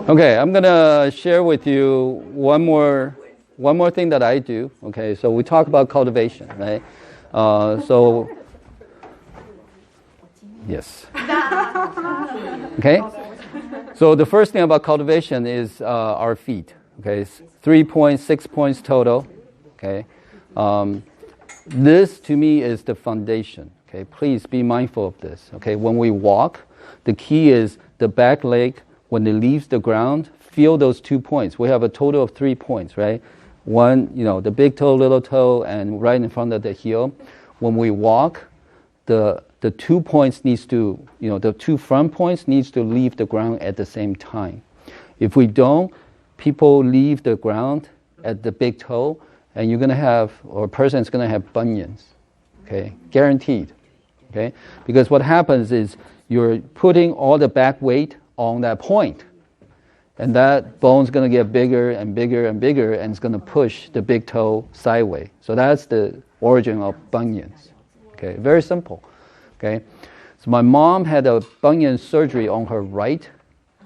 Okay, I'm gonna share with you one more thing that I do. Okay, so we talk about cultivation, right? So yes. Okay. So the first thing about cultivation is our feet. Okay, it's 3 points, 6 points total. Okay, this to me is the foundation. Okay, please be mindful of this. Okay, when we walk, the key is the back leg. When it leaves the ground, feel those 2 points. We have a total of 3 points, right? One, the big toe, little toe, and right in front of the heel. When we walk, the 2 points needs to, the 2 front points needs to leave the ground at the same time. If we don't, people leave the ground at the big toe, and you're going to have, or a person's going to have bunions. Okay, guaranteed. Okay, because what happens is you're putting all the back weight on that point, and that bone's going to get bigger and bigger and bigger, and it's going to push the big toe sideways. So that's the origin of bunions. Okay, very simple. Okay, so my mom had a bunion surgery on her right.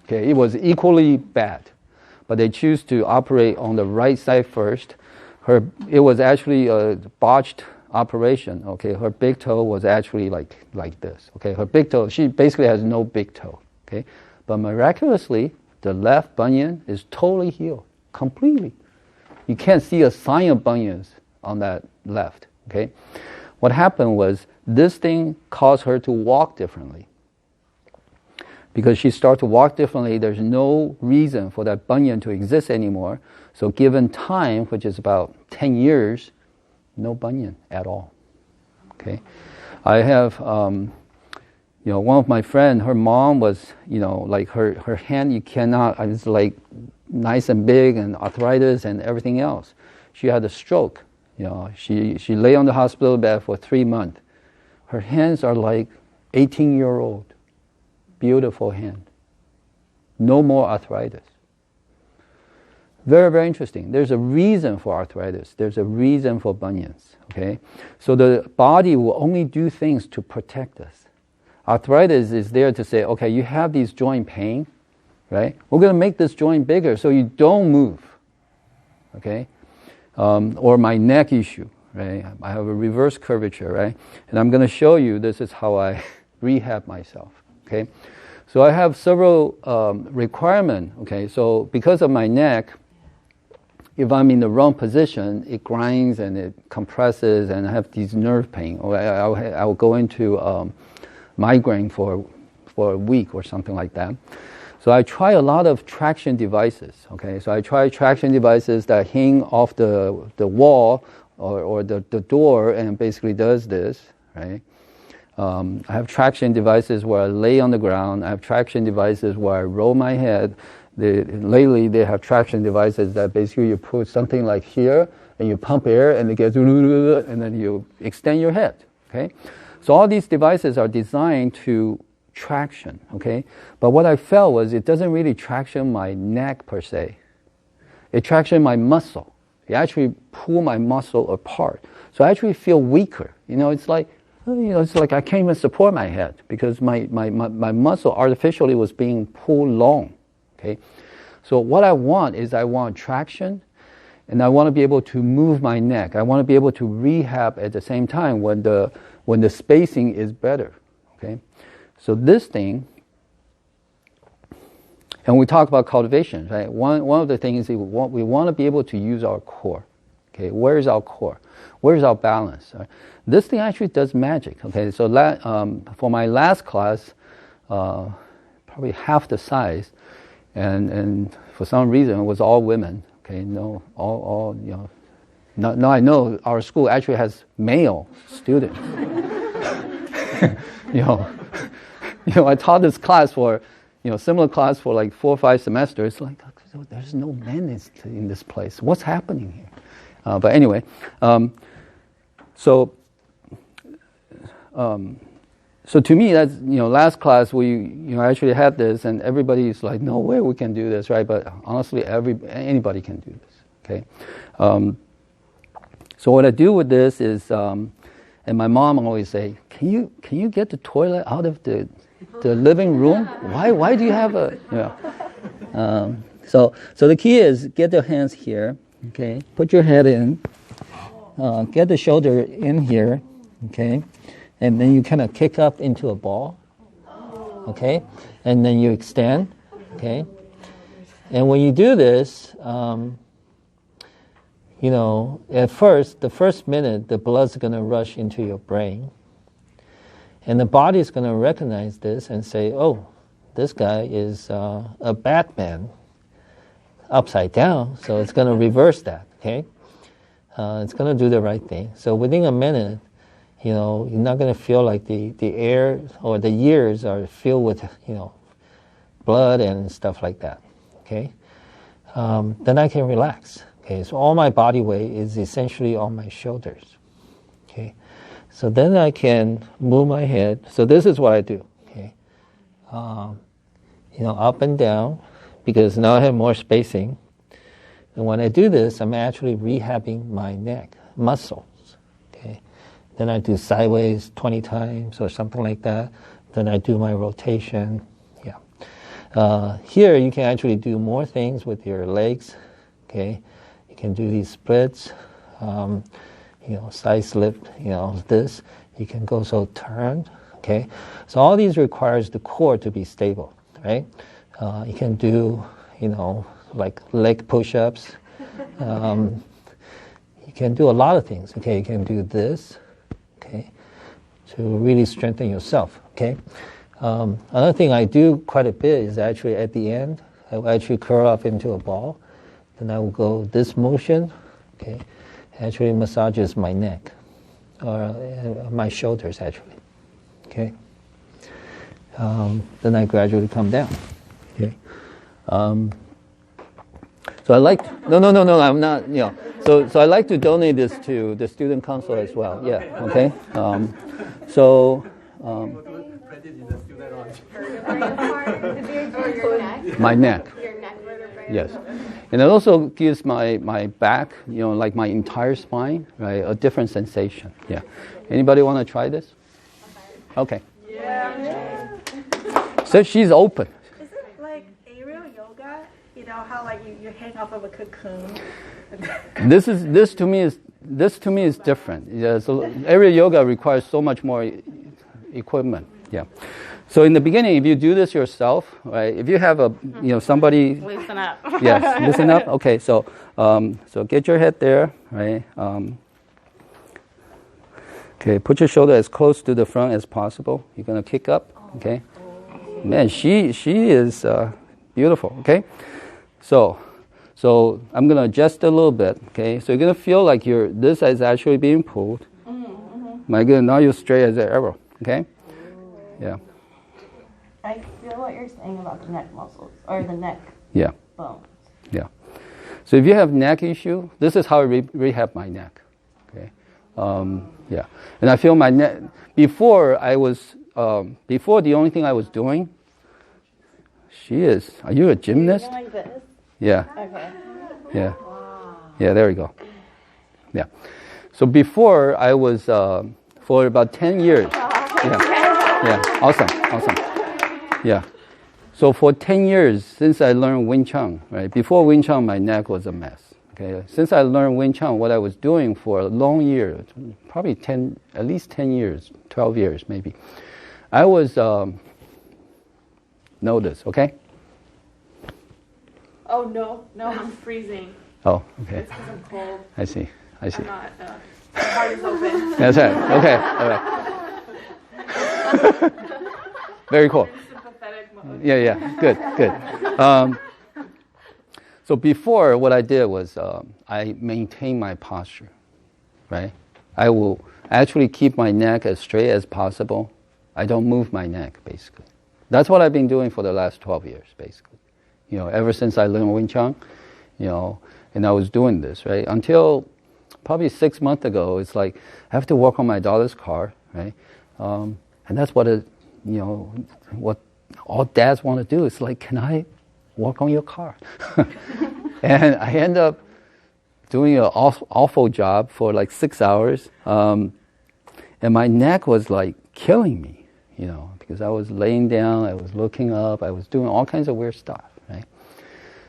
Okay, it was equally bad, but they choose to operate on the right side first. It was actually a botched operation. Okay, her big toe was actually like this. Okay, her big toe, she basically has no big toe. Okay, but miraculously, the left bunion is totally healed, completely. You can't see a sign of bunions on that left. Okay, what happened was this thing caused her to walk differently. Because she started to walk differently, there's no reason for that bunion to exist anymore. So given time, which is about 10 years, no bunion at all. Okay, I have, one of my friends, her mom was, like her hand, you cannot, it's like nice and big and arthritis and everything else. She had a stroke. She lay on the hospital bed for 3 months. Her hands are like 18-year-old. Beautiful hand. No more arthritis. Very, very interesting. There's a reason for arthritis. There's a reason for bunions. Okay, so the body will only do things to protect us. Arthritis is there to say, okay, you have these joint pain, right? We're going to make this joint bigger so you don't move. Okay, or my neck issue, right? I have a reverse curvature, right? And I'm going to show you this is how I rehab myself. Okay, so I have several requirements. Okay, so because of my neck, if I'm in the wrong position, it grinds and it compresses, and I have these nerve pain, or I'll go into migraine for a week or something like that. So I try a lot of traction devices. Okay, so I try traction devices that hang off the wall or the door, and basically does this, right? I have traction devices where I lay on the ground. I have traction devices where I roll my head. Lately, they have traction devices that basically you put something like here, and you pump air, and it gets, and then you extend your head. Okay, so all these devices are designed to traction. Okay, but what I felt was it doesn't really traction my neck per se. It traction my muscle. It actually pull my muscle apart. So I actually feel weaker. It's like, it's like I can't even support my head because my muscle artificially was being pulled long. Okay, so what I want traction, and I want to be able to move my neck. I want to be able to rehab at the same time when the spacing is better. Okay, so this thing, and we talk about cultivation, right? One of the things is we want to be able to use our core. Okay, where is our core? Where is our balance? Right? This thing actually does magic. Okay, so for my last class, probably half the size, and for some reason it was all women. Okay, no, all Now I know our school actually has male students. I taught this class for, similar class for like 4 or 5 semesters. Like, there's no men in this place. What's happening here? But anyway, so to me, that's, last class we, actually had this, and everybody's like, no way we can do this, right? But honestly, anybody can do this, okay? So what I do with this is, and my mom always say, can you get the toilet out of the living room? Why do you have So the key is get the hands here, okay? Put your head in, get the shoulder in here, okay? And then you kind of kick up into a ball, okay? And then you extend, okay? And when you do this, at first, the first minute, the blood's going to rush into your brain. And the body is going to recognize this and say, oh, this guy is a Batman upside down, so it's going to reverse that, okay? It's going to do the right thing. So within a minute, you're not going to feel like the air or the ears are filled with, blood and stuff like that, okay? Then I can relax, okay? So all my body weight is essentially on my shoulders, okay? So then I can move my head. So this is what I do, okay? Up and down, because now I have more spacing. And when I do this, I'm actually rehabbing my neck muscles, okay? Then I do sideways 20 times or something like that. Then I do my rotation, yeah. Here you can actually do more things with your legs, okay? You can do these splits, side slip, this. You can go so turned, okay? So all these requires the core to be stable, right? You can do, like leg push-ups. You can do a lot of things, okay? You can do this, okay, to really strengthen yourself, okay? Another thing I do quite a bit is actually at the end, I will actually curl up into a ball. Then I will go this motion, okay? Actually massages my neck, or my shoulders actually, okay? Then I gradually come down, okay? So I like, no, I'm not, so I like to donate this to the student council as well, yeah, okay? My neck. Your neck vertebrae. Yes. And it also gives my back, like my entire spine, right, a different sensation. Yeah. Anybody want to try this? Okay. Yeah. So she's open. Is it like aerial yoga? How like you hang off of a cocoon? This to me is different. Yeah, so aerial yoga requires so much more equipment. Yeah. So in the beginning, if you do this yourself, right? If you have somebody, Loosen up. yes, listen up. Okay, so get your head there, right? Okay, put your shoulder as close to the front as possible. You're gonna kick up. Okay. Man, she is beautiful. Okay. So I'm gonna adjust a little bit. Okay. So you're gonna feel like this is actually being pulled. My goodness, now you're straight as an arrow. Okay. Yeah. I feel what you're saying about the neck muscles or the neck Yeah. bones. Yeah. So if you have neck issue, this is how I rehab my neck. Okay. Yeah. And I feel my neck before the only thing I was doing. Are you a gymnast? Like this? Yeah. Okay. Yeah. Yeah, there we go. Yeah. So before I was, for about 10 years. Yeah. Yeah. Awesome. Yeah. So for 10 years since I learned Wing Chun, right? Before Wing Chun, my neck was a mess. Okay. Since I learned Wing Chun, what I was doing for a long year, probably at least 10 years, 12 years maybe, I was, notice, okay? Oh, no, I'm freezing. Oh, okay. It's because I'm cold. I see. I'm not, my heart is open. That's right. Okay. All right. Very cool. Sympathetic mode. Yeah. Good. So before, what I did was I maintained my posture, right? I will actually keep my neck as straight as possible. I don't move my neck, basically. That's what I've been doing for the last 12 years, basically. Ever since I learned Wing Chun, and I was doing this, right? Until probably 6 months ago, it's like I have to work on my daughter's car, right? And that's what what all dads want to do. It's like, can I work on your car? And I end up doing an awful job for like 6 hours. And my neck was like killing me, because I was laying down, I was looking up, I was doing all kinds of weird stuff, right?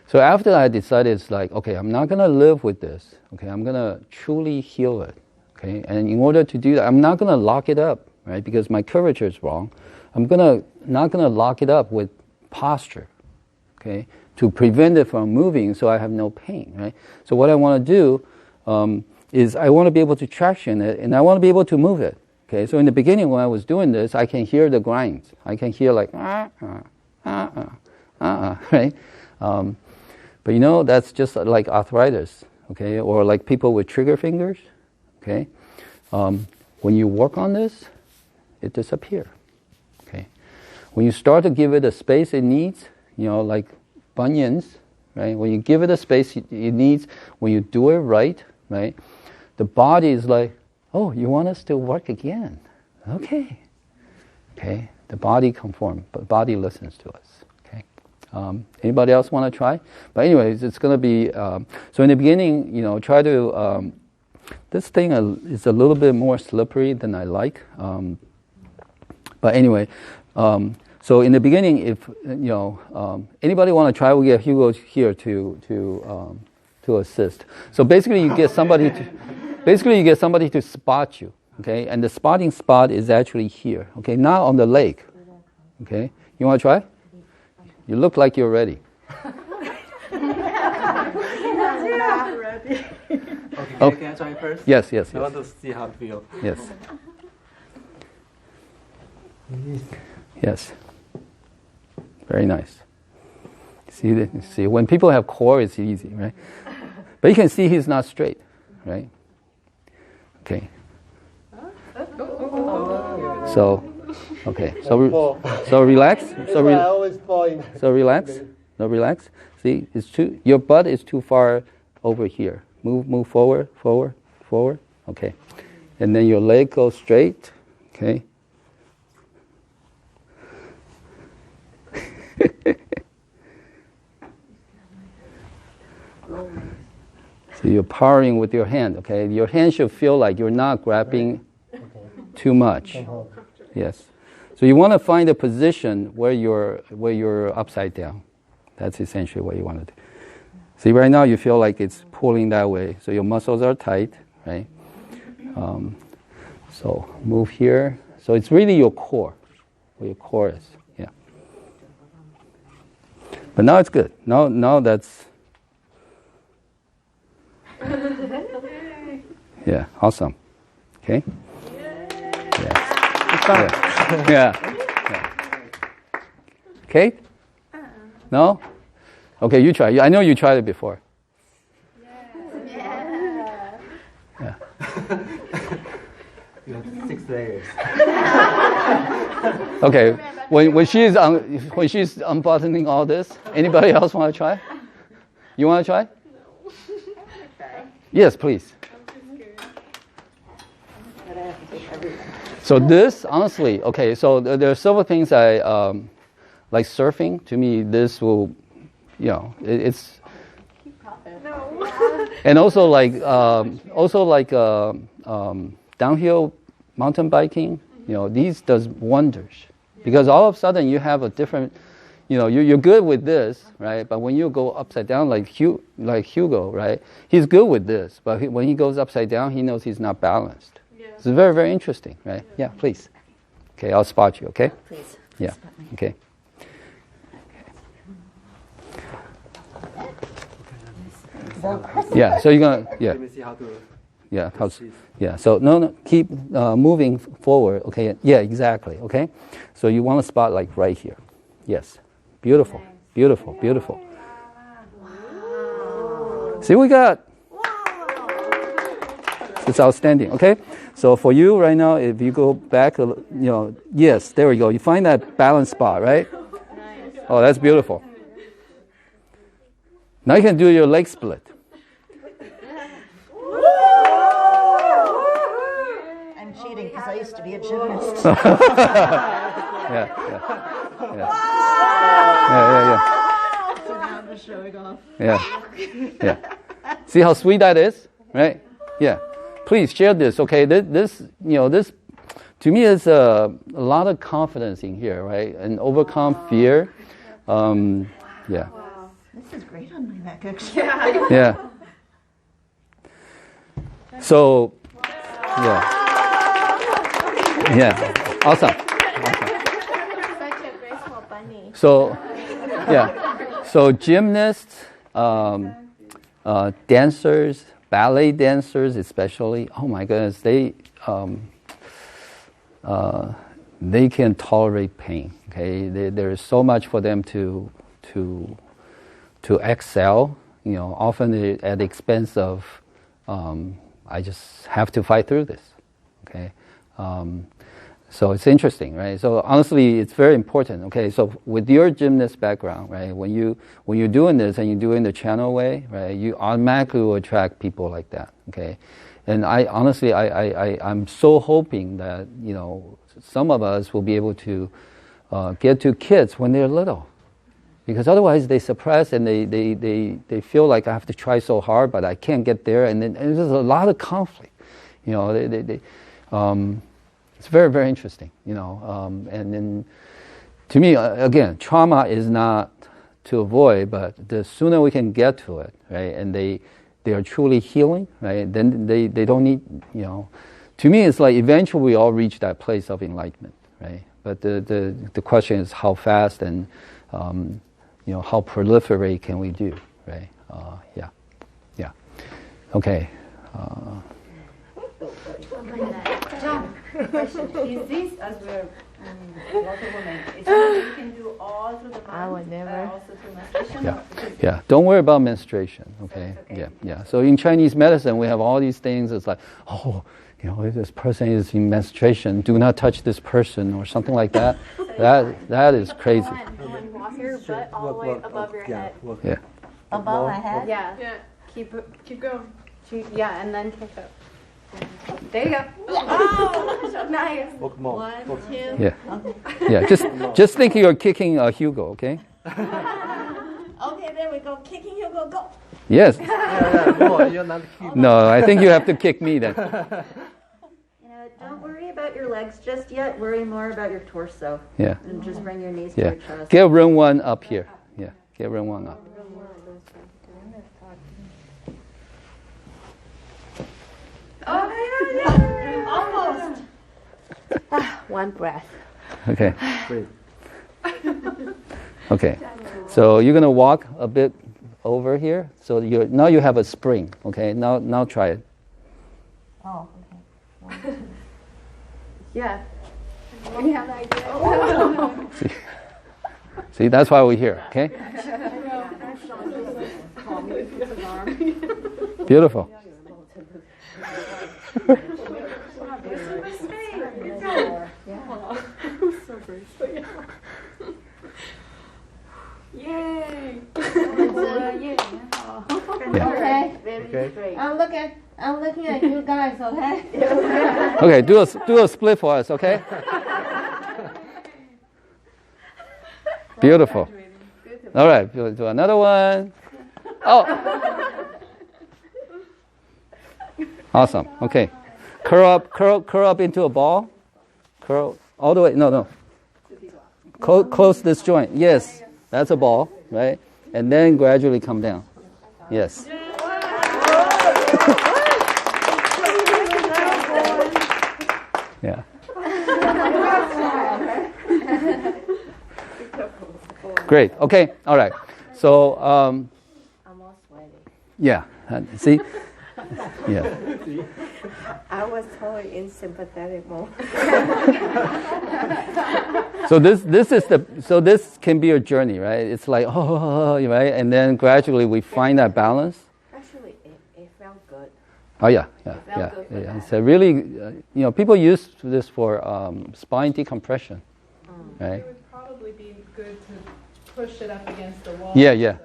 So after I decided, it's like, okay, I'm not going to live with this. Okay, I'm going to truly heal it. Okay, and in order to do that, I'm not going to lock it up, right? Because my curvature is wrong. I'm not going to lock it up with posture, okay, to prevent it from moving so I have no pain, right? So what I want to do is I want to be able to traction it, and I want to be able to move it, okay? So in the beginning when I was doing this, I can hear the grinds. I can hear like, right? But you know, that's just like arthritis, okay? Or like people with trigger fingers, okay? When you work on this, it disappears, okay? When you start to give it the space it needs, you know, like bunions, right? When you give it the space it needs, when you do it right, the body is like, oh, you want us to work again? Okay. Okay, the body conforms, but the body listens to us. Anybody else want to try? But anyways, it's going to be, so in the beginning, you know, try to, this thing is a little bit more slippery than I like. But anyway, so in the beginning, if, you know, anybody want to try, we'll get Hugo here to assist. So basically you get somebody to spot you, okay? And the spotting spot is actually here, okay? Not on the leg, okay? You want to try? You look like you're ready. Not ready. Okay, can I try first? Yes, yes, I yes. want to see how it feels. Yes. Yes. Very nice. See, when people have core, it's easy, right? But you can see he's not straight, right? Okay. So, okay. So relax. So relax. No, relax. See, your butt is too far over here. Move forward. Okay. And then your leg goes straight. Okay. So you're powering with your hand, okay? Your hand should feel like you're not grabbing too much. Yes. So you want to find a position where you're upside down. That's essentially what you want to do. See, right now you feel like it's pulling that way, so your muscles are tight, right? So move here. So it's really your core, where your core is. Yeah. But now it's good. Now that's. Yeah, awesome. Okay? Yeah. Kate? No? Okay, you try. I know you tried it before. Yeah. You have 6 layers. Okay, when she's unbuttoning all this, anybody else want to try? You want to try? Yes, please. So this, honestly, okay, so there are several things I, like surfing, to me, this will, you know, it's, and also like downhill mountain biking, you know, these does wonders. Because all of a sudden you have a different, you know, you're good with this, right? But when you go upside down like Hugo, right? He's good with this, but when he goes upside down, he knows he's not balanced. Yeah. It's very, very interesting, right? Yeah, please. Okay, I'll spot you, okay? Please. Yeah, okay. Yeah, so you're gonna, yeah. Let me see how to. Yeah, so no, keep moving forward, okay? Yeah, exactly, okay? So you want to spot like right here. Yes. Beautiful, beautiful, beautiful. See, we got. It's outstanding, okay? So for you right now, if you go back, you know, yes, there we go. You find that balance spot, right? Oh, that's beautiful. Now you can do your leg split. I'm cheating because I used to be a gymnast. Yeah. So now I'm just showing off. Yeah. See how sweet that is, right? Yeah. Please share this, okay? This, you know, this to me is a lot of confidence in here, right? And overcome fear. Yeah. This is great on my neck, actually. Yeah. So, yeah. Yeah. Awesome. Such a graceful bunny. So, yeah. So gymnasts, dancers, ballet dancers especially, oh my goodness, they can tolerate pain. Okay, there is so much for them to excel. You know, often at the expense of I just have to fight through this. Okay, so it's interesting, right? So honestly, it's very important. Okay, so with your gymnast background, right, when you're doing this and you're doing the channel way, right, you automatically will attract people like that. Okay, and I'm so hoping that, you know, some of us will be able to get to kids when they're little, because otherwise they suppress and they feel like I have to try so hard, but I can't get there, and then and there's a lot of conflict. You know, it's very, very interesting. You know, and then to me, again, trauma is not to avoid, but the sooner we can get to it, right, and they are truly healing, right, then they don't need, you know. To me, it's like eventually we all reach that place of enlightenment, right? But the question is how fast and you know, how proliferate can we do, right? Yeah. Okay. John, question. Is this, as we're local women, is something you can do all through the month? I would never. Also through menstruation? Yeah. Yeah. Don't worry about menstruation, okay? Okay. Yeah. So in Chinese medicine, we have all these things. It's like, oh, you know, if this person is in menstruation, do not touch this person or something like that. That is crazy. Walk your butt all the way above your head. Yeah. Above my head? Yeah. Keep going. Yeah, and then kick up. There you go. Oh, so nice. Walk more. 1, 2. Yeah. Yeah. Just think you're kicking Hugo, okay? Okay, there we go. Kicking you, go. Yes. No, you're not cute. No, I think you have to kick me then. Don't worry about your legs just yet. Worry more about your torso. Yeah. And just bring your knees to Yeah. your chest. Get room 1 up here. Yeah. Get room 1 up. Almost. One breath. Okay. Great. Okay. So you're gonna walk a bit over here. So now you have a spring. Okay. Now try it. Oh, Yeah. We have an idea. See, that's why we're here. Okay. Beautiful. Yay! Yeah. Okay. Okay. I'm looking at you guys, okay? Okay. Do a split for us. Okay. Beautiful. All right. Do another one. Oh. Awesome. Okay. Curl up into a ball. Curl all the way. No. Close this joint. Yes. That's a ball, right? And then gradually come down. Yes. Yeah. Great. Okay. All right. So, I'm all sweaty. yeah. See? Yeah. I was totally in sympathetic mode. So this can be a journey, right? It's like, right? And then gradually we find that balance. Actually, it felt good. Oh yeah. felt good for that. It's a really, people use this for spine decompression, right? It would probably be good to push it up against the wall. Yeah.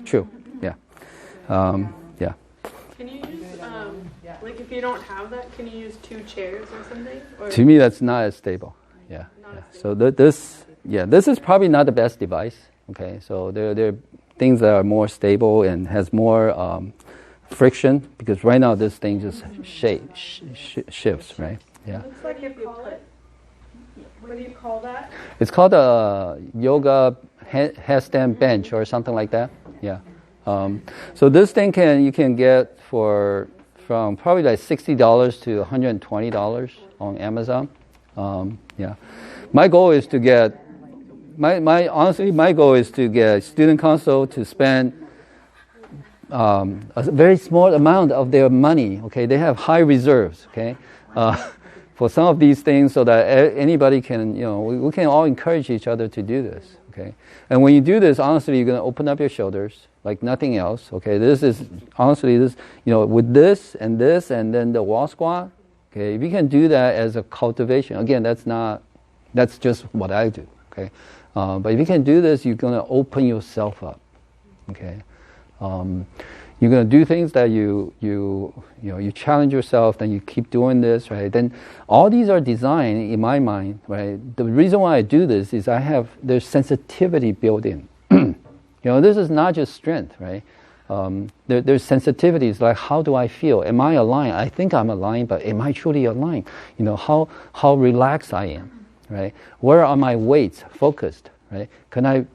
True. Yeah. Yeah. Can you use, like if you don't have that, can you use 2 chairs or something? Or To me, that's not as stable. Yeah. Not as So this is probably not the best device. Okay. So there are things that are more stable and has more friction, because right now this thing just shifts, right? Yeah. Looks like you call it. What do you call that? It's called a yoga headstand bench or something like that. Yeah. So this thing you can get from probably like $60 to $120 on Amazon. Yeah. My goal is to get honestly my goal is to get student council to spend a very small amount of their money. Okay, they have high reserves. Okay. For some of these things, so that anybody can, we can all encourage each other to do this, okay? And when you do this, honestly, you're going to open up your shoulders like nothing else, okay? This is, honestly, with this, and then the wall squat, okay? If you can do that as a cultivation, again, that's just what I do, okay? But if you can do this, you're going to open yourself up, okay? You're going to do things that you challenge yourself, then you keep doing this, right? Then all these are designed in my mind, right? The reason why I do this is there's sensitivity built in. This is not just strength, right? There's sensitivities like, how do I feel? Am I aligned? I think I'm aligned, but am I truly aligned? How relaxed I am, right? Where are my weights focused, right? Can I,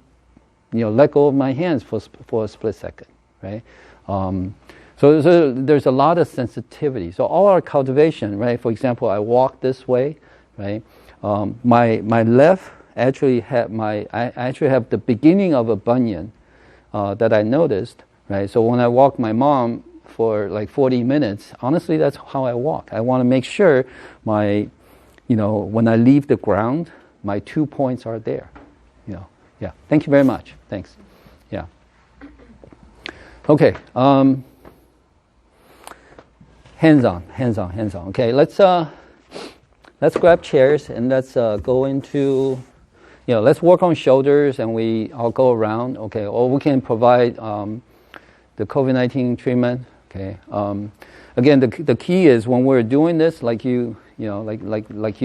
let go of my hands for a split second, right? So there's a lot of sensitivity. So all our cultivation, right? For example, I walk this way, right? My left actually I actually have the beginning of a bunion that I noticed, right? So when I walk my mom for like 40 minutes, honestly, that's how I walk. I want to make sure when I leave the ground, my 2 points are there. Yeah. Thank you very much. Thanks. Yeah. Okay. Hands on. Okay. Let's grab chairs and let's go into, let's work on shoulders and I'll go around. Okay. Or we can provide the COVID-19 treatment. Okay. Again, the key is when we're doing this, like you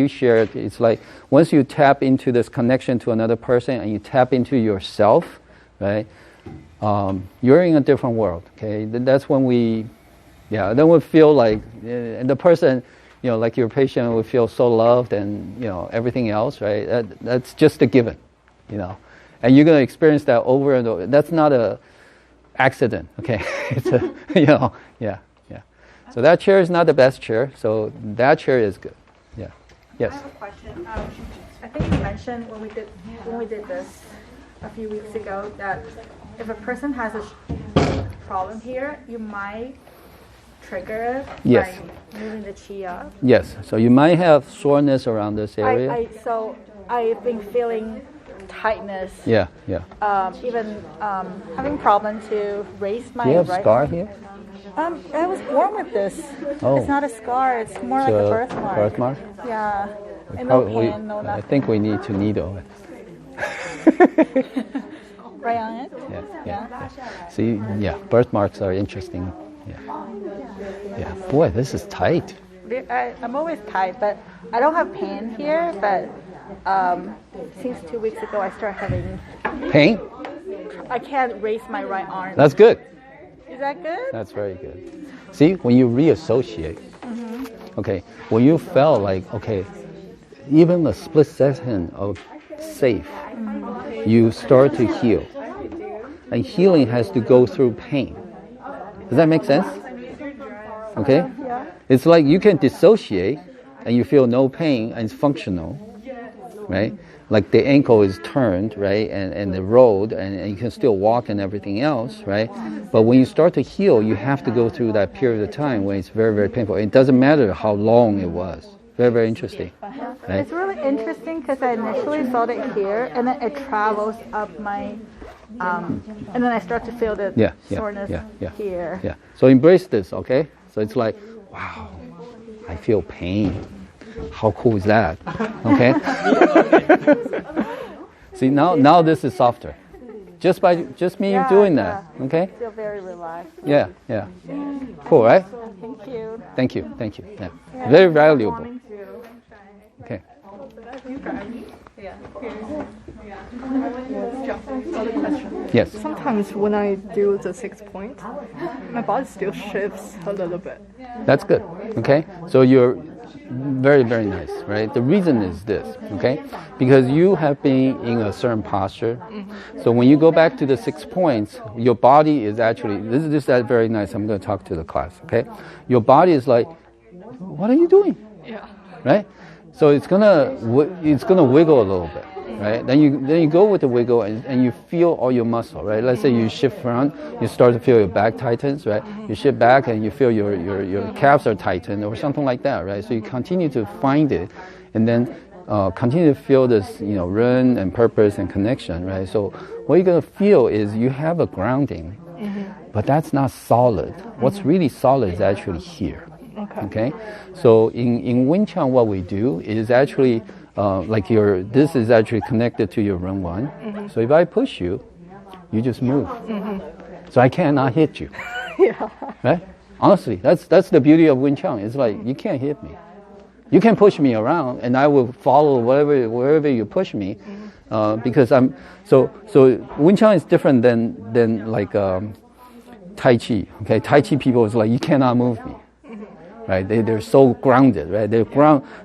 shared, it's like once you tap into this connection to another person and you tap into yourself, right? You're in a different world, okay? That's when then we feel like, and the person, like your patient will feel so loved and, everything else, right? That's just a given, and you're going to experience that over and over. That's not a accident, okay? It's a, yeah. So that chair is not the best chair, so that chair is good, yeah. Yes? I have a question. I think you mentioned when we did this a few weeks ago that if a person has a problem here, you might trigger it yes. by moving the chi up. Yes, so you might have soreness around this area. So I've been feeling tightness. Yeah. Even having problem to raise my Do you have right scar arm. here? I was born with this. Oh. It's not a scar. It's more like a birthmark. Birthmark? Yeah. And no pain, no I nothing. think we need to needle it. Right on it? Yeah. See, birthmarks are interesting. Yeah. Boy, this is tight. I'm always tight, but I don't have pain here. But since 2 weeks ago, I started having pain. I can't raise my right arm. That's good. Is that good? That's very good. See, when you reassociate, okay, when you felt like, okay, even a split second of safe, you start to heal. And healing has to go through pain. Does that make sense? Okay? Yeah. It's like you can dissociate and you feel no pain and it's functional, right? Like the ankle is turned, right? And the road and you can still walk and everything else, right? But when you start to heal, you have to go through that period of time when it's very, very painful. It doesn't matter how long it was. Very, very interesting. Right? It's really interesting because I initially felt it here and then it travels up my, and then I start to feel the soreness here. Yeah. So embrace this, okay? So it's like, wow, I feel pain. How cool is that? Okay. See, now this is softer. Just me doing that. Okay. I feel very relaxed. Yeah. Cool, right? Thank you. Thank you. Yeah. Very valuable. Okay. Yes. Sometimes when I do the 6 point, my body still shifts a little bit. That's good. Okay. So very, very nice, right? The reason is this, okay? Because you have been in a certain posture. So when you go back to the 6 points, your body is actually, this is very nice. I'm going to talk to the class, okay? Your body is like, what are you doing? Yeah. Right? So it's gonna wiggle a little bit, right? Then you go with the wiggle and you feel all your muscle, right? Let's say you shift front, you start to feel your back tightens, right? You shift back and you feel your calves are tightened or something like that, right? So you continue to find it, and then continue to feel this, run and purpose and connection, right? So what you're gonna feel is you have a grounding, but that's not solid. What's really solid is actually here. Okay, so in Wing Chun, what we do is actually this is actually connected to your run one. So if I push you, you just move. So I cannot hit you. Yeah. Right? Honestly, that's the beauty of Wing Chun. It's like you can't hit me. You can push me around, and I will follow wherever you push me, because I'm so. Wing Chun is different than like Tai Chi. Okay, Tai Chi people is like you cannot move me. Right? They're so grounded, right?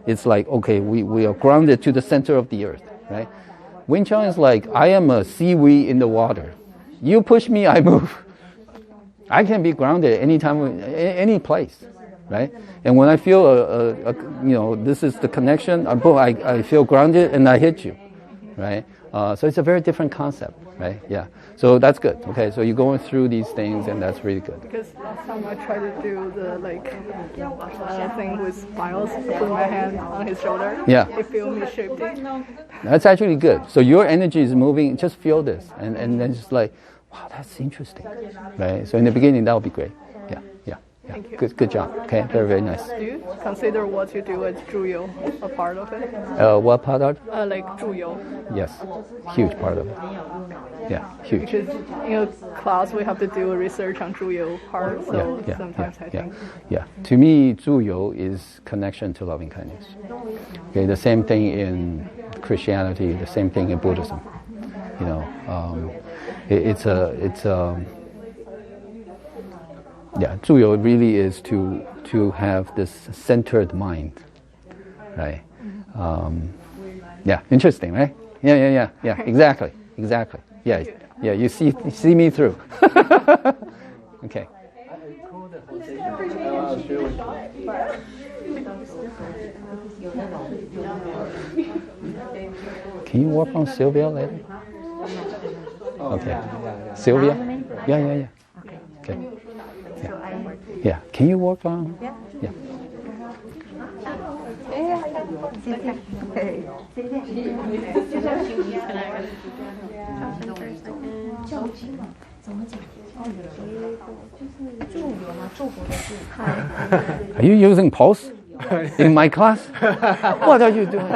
It's like, okay, we are grounded to the center of the earth, right? Wing Chun is like, I am a seaweed in the water. You push me, I move. I can be grounded anytime, any place, right? And when I feel, this is the connection, I feel grounded and I hit you, right? So it's a very different concept, right? Yeah. So that's good. Okay. So you're going through these things, and that's really good. Because last time I tried to do the thing with Miles, put my hand on his shoulder. Yeah. It felt me shifting. That's actually good. So your energy is moving. Just feel this, and then just like, wow, that's interesting, right? So in the beginning, that would be great. Yeah. Thank you. Good job. Okay. Very, very nice. Do you consider what you do as Zhuyo a part of it? What part of it? Like Zhuyo. Yes. Huge part of it. Yeah. Huge. Because in a class we have to do research on Zhuyo part, so sometimes I think. Yeah. To me, Zhuyo is connection to loving kindness. Okay. The same thing in Christianity. The same thing in Buddhism. Zhuyo really is to have this centered mind, right? Interesting, right? Yeah. Exactly. Yeah. You see me through. Okay. Can you work on Sylvia later? Okay. Sylvia? Yeah. Okay. Yeah. Can you work on? Yeah. Are you using pulse in my class? What are you doing?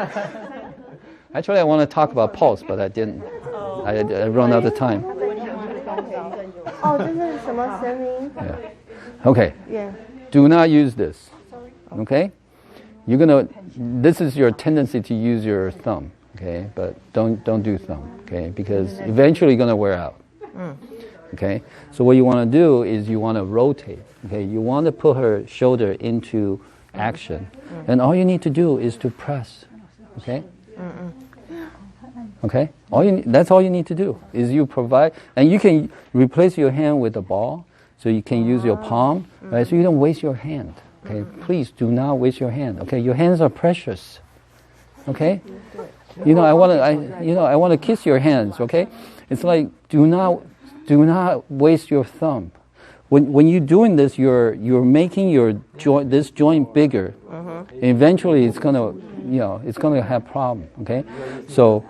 Actually, I want to talk about pulse, but I didn't. I run out of time. Okay. Yeah. Do not use this. Okay? This is your tendency to use your thumb, okay? But don't do thumb, okay? Because eventually you're going to wear out. Okay? So what you want to do is you want to rotate, okay? You want to put her shoulder into action. And all you need to do is to press, okay? Okay? That's all you need to do is you provide, and you can replace your hand with a ball, so you can use your palm, right? So you don't waste your hand. Okay, please do not waste your hand. Okay, your hands are precious. Okay, I want to kiss your hands. Okay, it's like do not waste your thumb. When you're doing this, you're making this joint bigger. Eventually, it's gonna have problem. Okay, so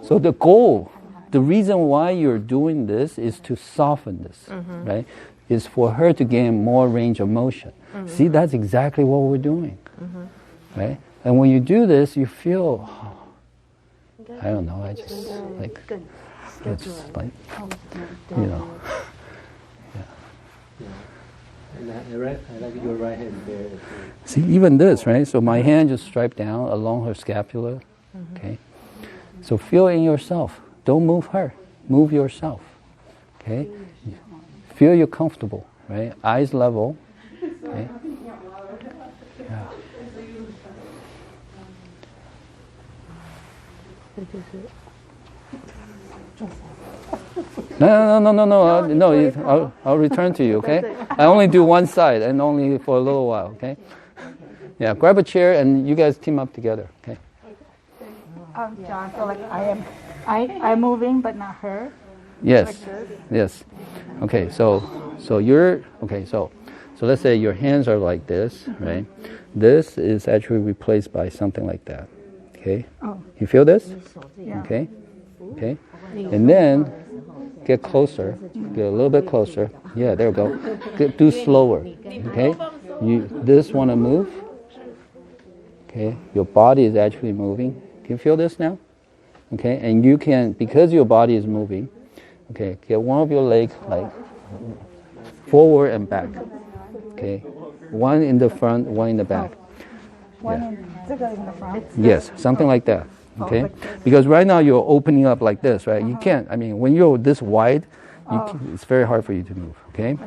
the goal, the reason why you're doing this is to soften this, right? Is for her to gain more range of motion. See, that's exactly what we're doing, right? And when you do this, you feel, I don't know, I just like, it's like, And I like your right hand there. See, even this, right? So my hand just striped down along her scapula, okay? So feel it in yourself. Don't move her, move yourself, okay? Feel you're comfortable, right? Eyes level, okay? Yeah. No. I'll return to you, okay? I only do one side and only for a little while, okay? Yeah, grab a chair and you guys team up together, okay? John, I feel like I'm moving, but not her. Yes, yes. Okay, so let's say your hands are like this, right? This is actually replaced by something like that, okay? Oh. You feel this? Yeah. Okay, and then get closer, get a little bit closer. Yeah, there we go. Do slower, okay? This want to move, okay? Your body is actually moving. Can you feel this now? Okay, and you can, because your body is moving, okay, get one of your legs like forward and back. Okay, one in the front, one in the back. One in the front. Yes, something like that. Okay, because right now you're opening up like this, right? You can't. I mean, when you're this wide, it's very hard for you to move. Okay.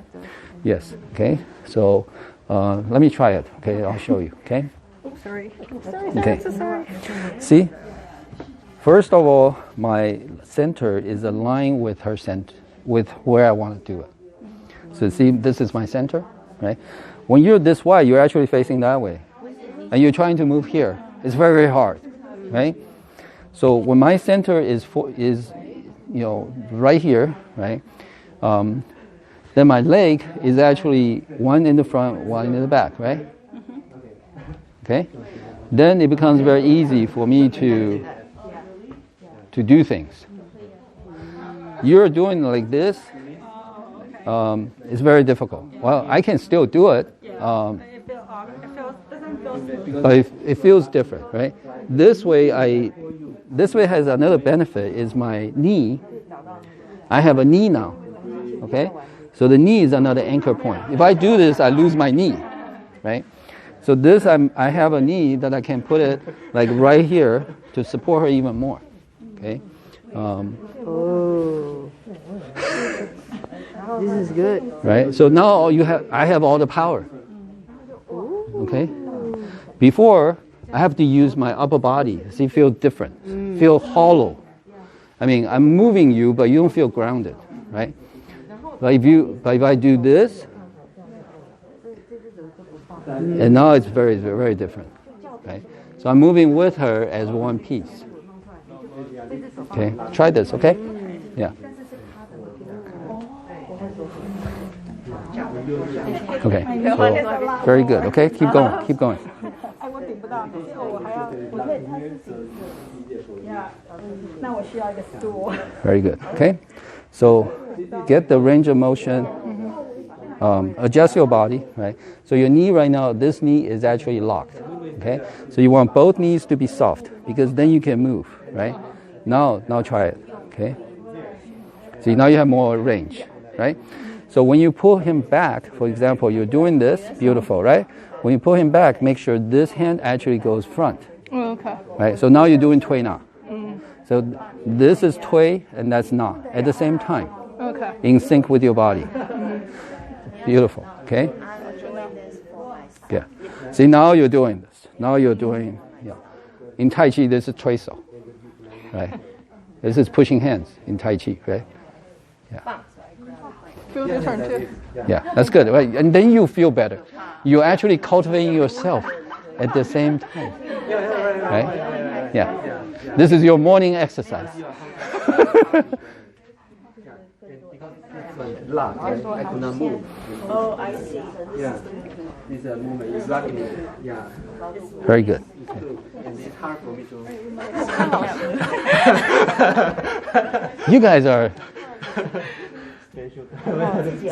Yes. Okay. So let me try it. Okay, I'll show you. Okay. Sorry. Okay. See. First of all, my center is aligned with her center, with where I want to do it. So see, this is my center, right? When you're this wide, you're actually facing that way. And you're trying to move here. It's very, very hard, right? So when my center is right here, right? Then my leg is actually one in the front, one in the back, right? Okay? Then it becomes very easy for me to do things. You're doing like this, it's very difficult. Well, I can still do it, but it feels different, right? This way has another benefit is my knee. I have a knee now, okay? So the knee is another anchor point. If I do this, I lose my knee, right? So this, I have a knee that I can put it like right here to support her even more. Okay. This is good. Right. So now I have all the power. Okay. Before I have to use my upper body. See, feel different. Feel hollow. I mean, I'm moving you, but you don't feel grounded, right? But if I do this, and now it's very, very different, right? So I'm moving with her as one piece. Okay, try this, okay? Yeah. Okay, so very good, okay? Keep going. Very good, okay? So get the range of motion, adjust your body, right? So your knee right now, this knee is actually locked, okay? So you want both knees to be soft because then you can move, right? Now try it, okay? See, now you have more range, right? So when you pull him back, for example, you're doing this, beautiful, right? When you pull him back, make sure this hand actually goes front. Okay. Right? So now you're doing Tui Na. So this is Tui and that's Na at the same time. Okay. In sync with your body. Beautiful, okay? Yeah. See, now you're doing this. Now you're doing, in Tai Chi, this is Tui So. Right? This is pushing hands in Tai Chi, right? Yeah. Feel different too. Yeah, that's good, right? And then you feel better. You're actually cultivating yourself at the same time. Right? Yeah. This is your morning exercise. Locked, I could not move. Oh, I see. Yeah. This movement is rocking me. Yeah. Very good. And it's hard for me to. You guys are.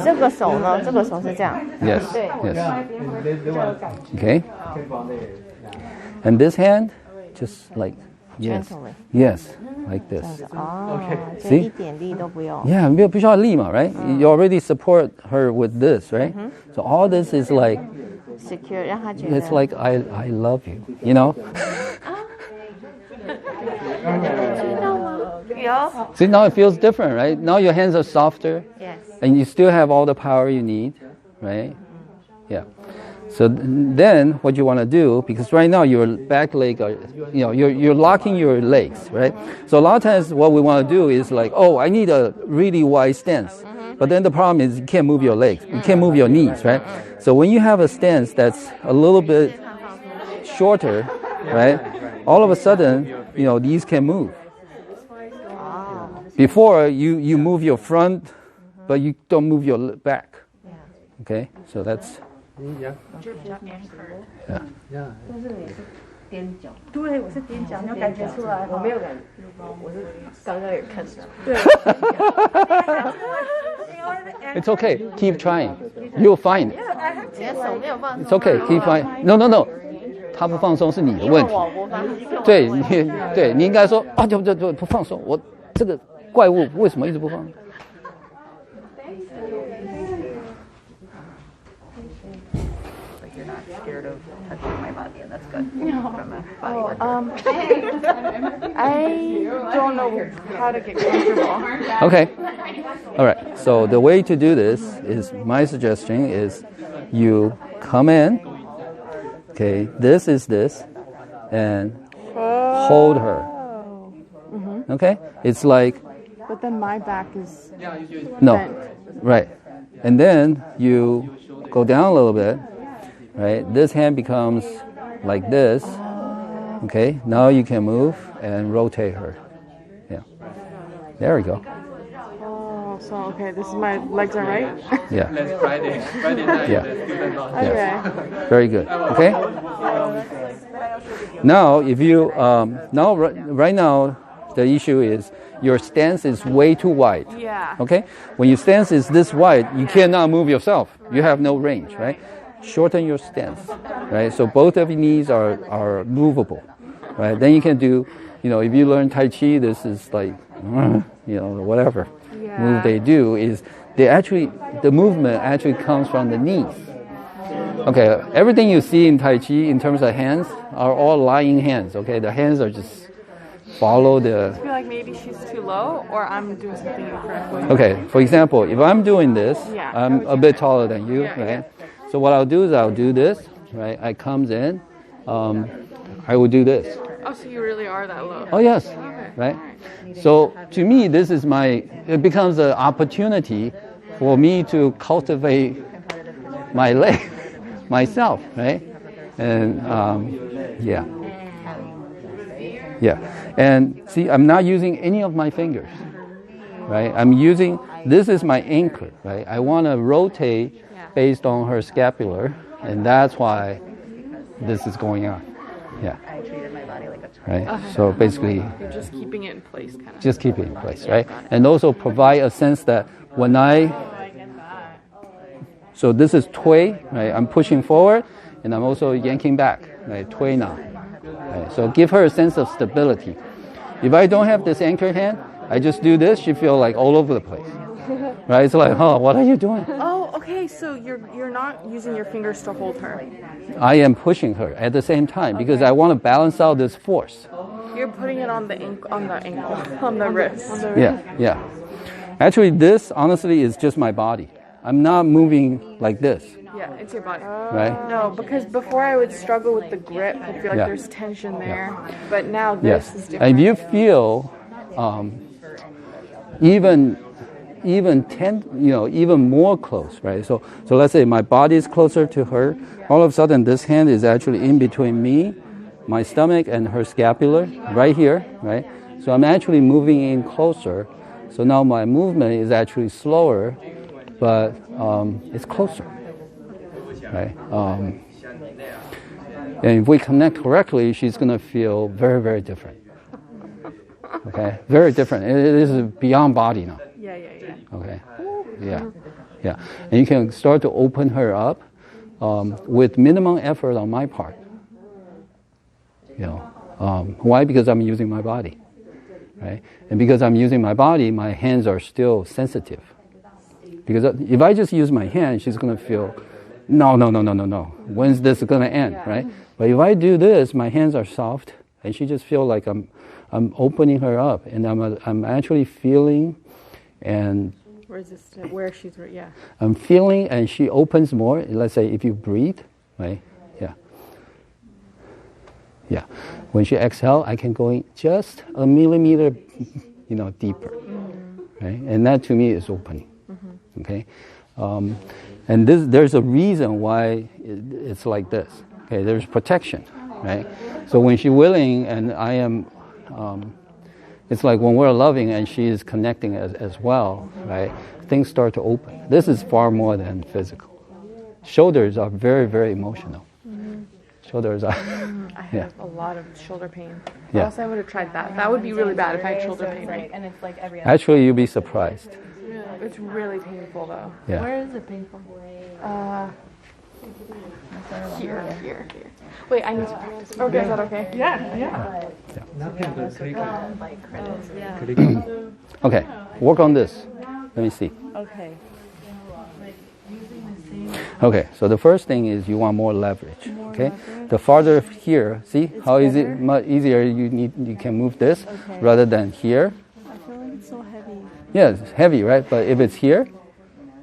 这个手呢？这个手是这样。 Yes. Yes. Okay. And this hand, just like yes, Gently. yes, like this. 哦，就 See? 一点力都不用。 Yeah, 不需要力嘛, right? You already support her with this, right? So all this is like, secure， 让他觉得。 it's like I love you, you know? 有。 See, now it feels different, right? Now your hands are softer. Yes. And you still have all the power you need, right? Yeah. So then what you want to do, because right now your back leg are, you're locking your legs, right? So a lot of times what we want to do is like, oh, I need a really wide stance. But then the problem is you can't move your legs. You can't move your knees, right? So when you have a stance that's a little bit shorter, right? All of a sudden, these can move. Before, you move your front, but you don't move your back. Okay? So that's... Yeah. Yeah. 踮脚，对，我是踮脚，你有感觉出来？我没有感觉，我是刚刚也看出来。对。 It's okay. Keep trying. You'll find it. 你的手没有放 It's okay. Keep trying. No. 他不放松是你的问题。对，你应该说啊，就不放松。我这个怪物为什么一直不放？ Scared of touching my body, and that's good. From a body I don't know how to get comfortable. Okay. All right. So the way to do this is, my suggestion is you come in. Okay. This is this. And hold her. Okay. It's like. But then my back is No. bent. Right. And then you go down a little bit. Right. This hand becomes like this. Okay. Now you can move and rotate her. Yeah. There we go. Oh, so okay, this is my legs are right. Yeah. Let's Friday night. Yeah. Let's do that now. Yes. Very good. Okay. Now, if you right now, the issue is your stance is way too wide. Yeah. Okay. When your stance is this wide, you cannot move yourself. You have no range, right? Shorten your stance, right? So both of your knees are movable, right? Then you can do, if you learn Tai Chi, this is like, whatever move they do is the movement actually comes from the knees. Okay, everything you see in Tai Chi in terms of hands are all lying hands. Okay, the hands are just follow the. I feel like maybe she's too low, or I'm doing something incorrectly. Okay, for example, if I'm doing this, Yeah. I'm a bit taller than you, Yeah. right? So what I'll do is I'll do this, right? I comes in, I will do this. Oh, so you really are that low? Oh yes, right? So to me, this is it becomes an opportunity for me to cultivate my leg, myself, right? And yeah. And see, I'm not using any of my fingers, right? This is my anchor, right? I want to rotate based on her scapular, and that's why this is going on. Yeah. I treated my body like a Right. So basically, You're just keeping it in place, kind of. just keep it in place, right? And also provide a sense that when so this is Tui, right? I'm pushing forward, and I'm also yanking back, right? Tui now. Right? So give her a sense of stability. If I don't have this anchor hand, I just do this, she feel like all over the place. Right? It's like, oh, what are you doing? Oh, okay. So you're not using your fingers to hold her. I am pushing her at the same time because I want to balance out this force. You're putting it on the ankle, on the wrist. Yeah. Actually, this honestly is just my body. I'm not moving like this. Yeah, it's your body. Right? No, because before I would struggle with the grip. I feel like there's tension there. But now this is different. And if you feel even more close, right? So let's say my body is closer to her. All of a sudden, this hand is actually in between me, my stomach, and her scapular, right here, right? So I'm actually moving in closer. So now my movement is actually slower, but it's closer, right? And if we connect correctly, she's going to feel very, very different. Okay, very different. It is beyond body now. Yeah. Okay. Yeah. And you can start to open her up with minimum effort on my part. Why? Because I'm using my body, right? And because I'm using my body, my hands are still sensitive. Because if I just use my hand, she's going to feel, no. When's this going to end, right? But if I do this, my hands are soft, and she just feel like I'm opening her up, and I'm actually feeling and Where she's, yeah. I'm feeling, and she opens more. Let's say if you breathe, right? Yeah. Yeah. When she exhale, I can go in just a millimeter, deeper, right? And that to me is opening. Okay. And there's a reason why it's like this. Okay. There's protection, right? So when she's willing and I am, it's like when we're loving and she is connecting as well, right? Things start to open. This is far more than physical. Shoulders are very, very emotional. Shoulders are. I have a lot of shoulder pain. Yeah. Also, I would have tried that. That would be really bad if I had shoulder pain. Right, and it's like every other. Actually, you'll be surprised. It's really painful though. Yeah. Where is it painful? Here. Wait, I need to practice. Okay, is that okay? Yeah. Nothing but click. Okay, work on this. Let me see. Okay. Okay, so the first thing is you want more leverage. Okay, the farther here, see how is it much easier? You can move this rather than here. I feel like it's so heavy. Yeah, it's heavy, right? But if it's here,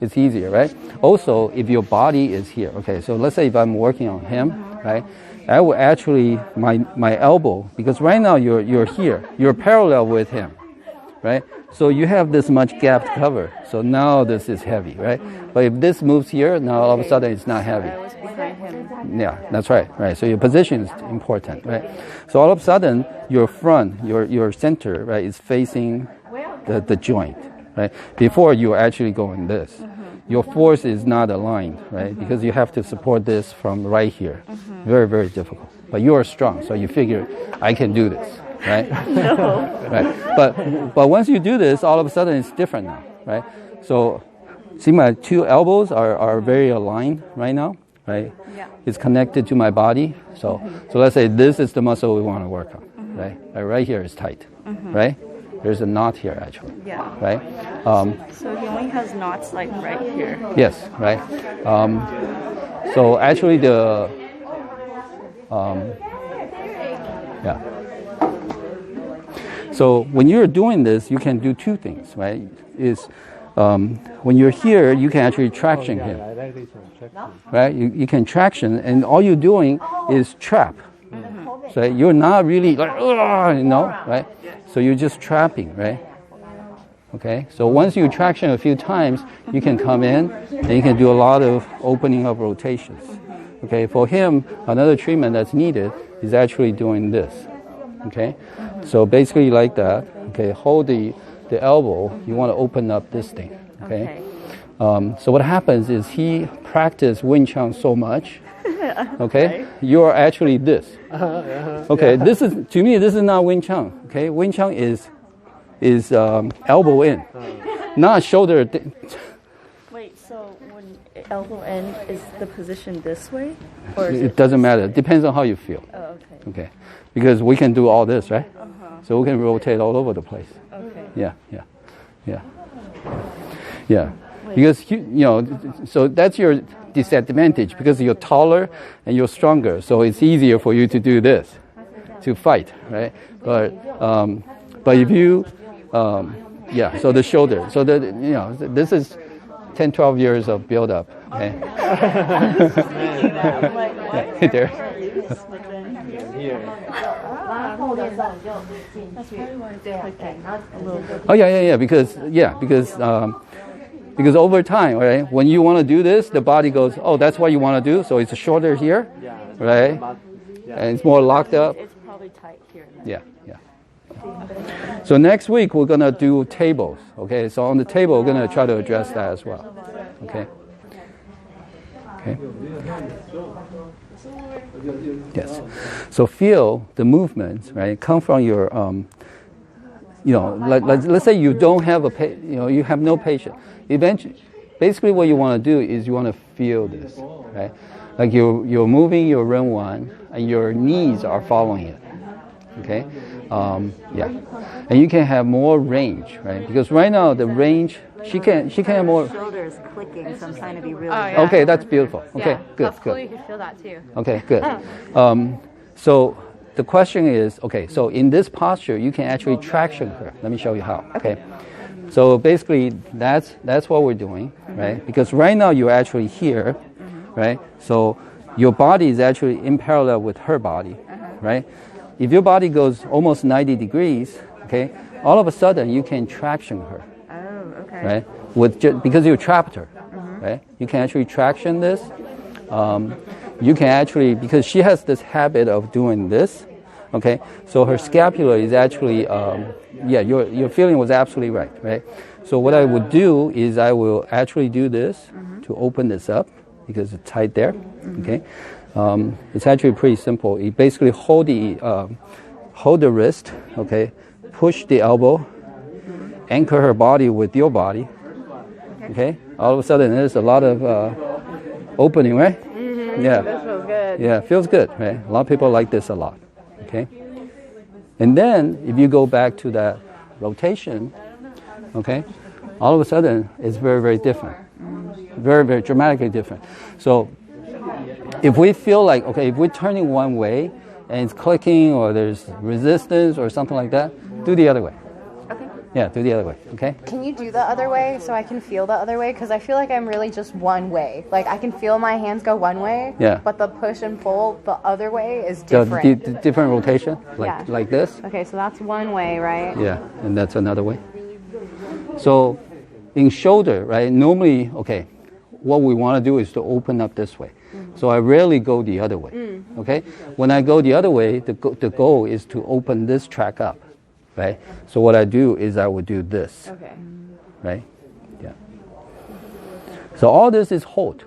it's easier, right? Also, if your body is here, okay. So let's say if I'm working on him, right? I will actually my elbow, because right now you're here, you're parallel with him, right? So you have this much gap to cover. So now this is heavy, right? But if this moves here, now all of a sudden it's not heavy. Yeah, that's right. Right. So your position is important, right? So all of a sudden your front, your center, right, is facing the joint, right? Before you actually going this. Your force is not aligned, right? Because you have to support this from right here. Very, very difficult. But you are strong, so you figure I can do this, right? No. Right. But once you do this, all of a sudden it's different now, right? So see my two elbows are very aligned right now, right? Yeah. It's connected to my body. So let's say this is the muscle we want to work on, right? Right here is tight, right? There's a knot here actually. Yeah. Right? So he only has knots like right here. Yes, right. So actually yeah. So when you're doing this, you can do two things, right? When you're here, you can actually traction him, I like this one. Traction. right? You can traction, and all you're doing is trap. So you're not really like, right? So you're just trapping, right? Okay, so once you traction a few times, you can come in and you can do a lot of opening of rotations. Okay, for him, another treatment that's needed is actually doing this. Okay, so basically like that. Okay, hold the elbow. You want to open up this thing. Okay. So what happens is he practiced Wing Chun so much. Okay, you are actually this. Okay, this is to me. This is not Wing Chun. Okay, Wing Chun is elbow in, not shoulder. Wait, so when elbow in is the position this way, or is It doesn't matter. It depends on how you feel. Oh, okay. Okay, because we can do all this, right? So we can rotate all over the place. Okay. Yeah. Because so that's your disadvantage because you're taller and you're stronger. So it's easier for you to do this, to fight, right? But if you, so the shoulder. So this is 10, 12 years of build up. Okay. There. Oh yeah. Because over time, right? When you want to do this, the body goes, oh, that's what you want to do. So it's shorter here, right? And it's more locked up. It's probably tight here. Yeah. So next week we're gonna do tables. Okay. So on the table we're gonna try to address that as well. Okay. Yes. So feel the movements, right? Come from your, let's say you don't have you have no patient. Eventually, basically what you want to do is you want to feel this, right? Like you're moving your Ren Wan and your knees are following it. Okay. And you can have more range, right? Because right now the range, she can have more. Shoulders clicking, so I'm trying to be really. Okay, that's beautiful. Okay, good. That's cool. You can feel that too. Okay, good. So the question is, okay, so in this posture, you can actually traction her. Let me show you how. Okay. So basically, that's what we're doing, right? Because right now you're actually here, right? So your body is actually in parallel with her body, right? If your body goes almost 90 degrees, okay, all of a sudden you can traction her, Oh, okay. right? Because you trapped her, right? You can actually traction this. You can actually, because she has this habit of doing this, okay? So her scapula is actually, your feeling was absolutely right? So what I would do is I will actually do this to open this up because it's tight there, okay? It's actually pretty simple. You basically hold the wrist, okay? Push the elbow, anchor her body with your body, okay? All of a sudden there's a lot of opening, right? Yeah. This feels good. Yeah, it feels good, right? A lot of people like this a lot, okay? And then if you go back to that rotation, okay, all of a sudden it's very, very different. Very, very dramatically different. So if we feel like, okay, if we're turning one way and it's clicking or there's resistance or something like that, do the other way. Okay. Yeah, do the other way, okay? Can you do the other way so I can feel the other way? Because I feel like I'm really just one way. Like I can feel my hands go one way, Yeah. but the push and pull the other way is So different. different rotation, Yeah. like this. Okay, so that's one way, right? Yeah, and that's another way. So in shoulder, right, normally, okay, what we want to do is to open up this way. So I rarely go the other way, okay? When I go the other way, the goal is to open this track up, right? So what I do is I would do this, Okay. right? Yeah. So all this is hold,